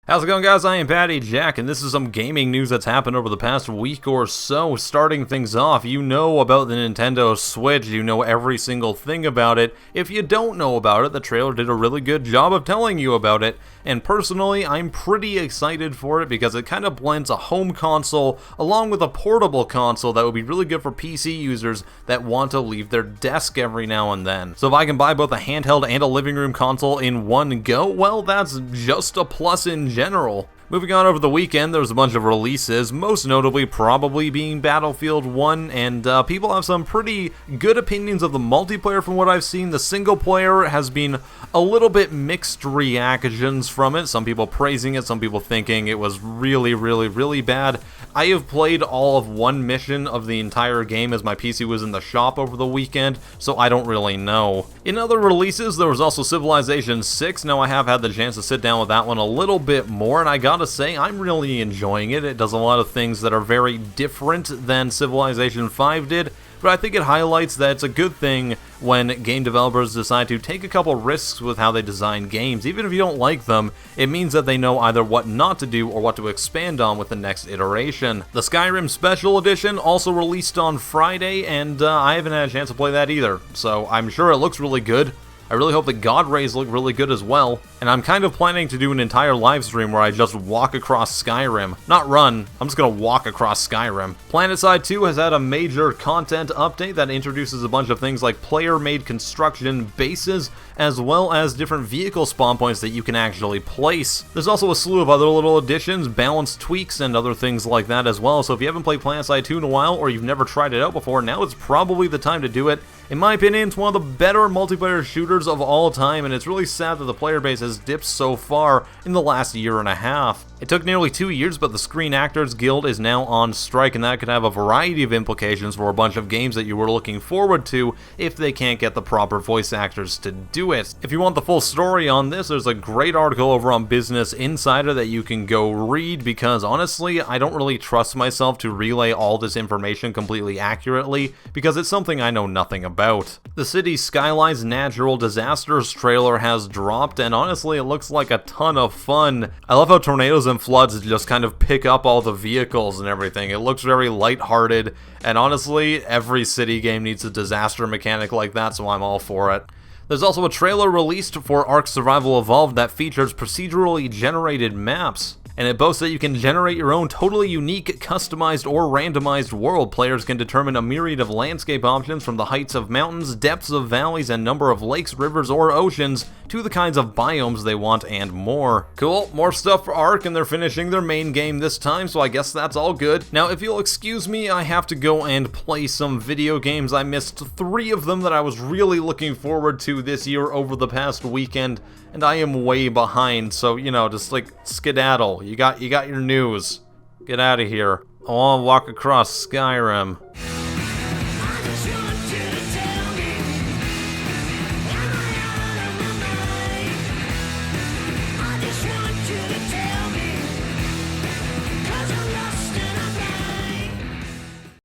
How's it going, guys? I am PattyJack, and this is some gaming news that's happened over the past week or so. Starting things off, you know about the Nintendo Switch, you know every single thing about it. If you don't know about it, the trailer did a really good job of telling you about it, and personally, I'm pretty excited for it because it kind of blends a home console along with a portable console that would be really good for PC users that want to leave their desk every now and then. So if I can buy both a handheld and a living room console in one go, well, that's just a plus in general. Moving on, over the weekend, there was a bunch of releases, most notably probably being Battlefield 1, and people have some pretty good opinions of the multiplayer from what I've seen. The single player has been a little bit mixed reactions from it, some people praising it, some people thinking it was really bad. I have played all of one mission of the entire game as my PC was in the shop over the weekend, so I don't really know. In other releases, there was also Civilization 6. Now I have had the chance to sit down with that one a little bit more, and I gotta say, I'm really enjoying it. It does a lot of things that are very different than Civilization 5 did, but I think it highlights that it's a good thing when game developers decide to take a couple risks with how they design games. Even if you don't like them, it means that they know either what not to do or what to expand on with the next iteration. The Skyrim Special Edition also released on Friday, and I haven't had a chance to play that either, so I'm sure it looks really good. I really hope the God Rays look really good as well, and I'm kind of planning to do an entire live stream where I just walk across Skyrim. Not run, I'm just gonna walk across Skyrim. Planetside 2 has had a major content update that introduces a bunch of things like player-made construction bases, as well as different vehicle spawn points that you can actually place. There's also a slew of other little additions, balance tweaks, and other things like that as well, so if you haven't played Planetside 2 in a while, or you've never tried it out before, now is probably the time to do it. In my opinion, it's one of the better multiplayer shooters of all time, and it's really sad that the player base has dipped so far in the last year and a half. It took nearly 2 years, but the Screen Actors Guild is now on strike, and that could have a variety of implications for a bunch of games that you were looking forward to if they can't get the proper voice actors to do it. If you want the full story on this, there's a great article over on Business Insider that you can go read, because honestly, I don't really trust myself to relay all this information completely accurately, because it's something I know nothing about. The city Skylines Natural Disasters trailer has dropped, and honestly, it looks like a ton of fun. I love how tornadoes and floods just kind of pick up all the vehicles and everything. It looks very lighthearted, and honestly, every city game needs a disaster mechanic like that, so I'm all for it. There's also a trailer released for Ark Survival Evolved that features procedurally generated maps, and it boasts that you can generate your own totally unique, customized, or randomized world. Players can determine a myriad of landscape options from the heights of mountains, depths of valleys, and number of lakes, rivers, or oceans, to the kinds of biomes they want, and more. Cool, more stuff for Ark, and they're finishing their main game this time, so I guess that's all good. Now, if you'll excuse me, I have to go and play some video games. I missed 3 of them that I was really looking forward to this year over the past weekend, and I am way behind, so, you know, just like skedaddle. You got your news. Get out of here. I want to walk across Skyrim.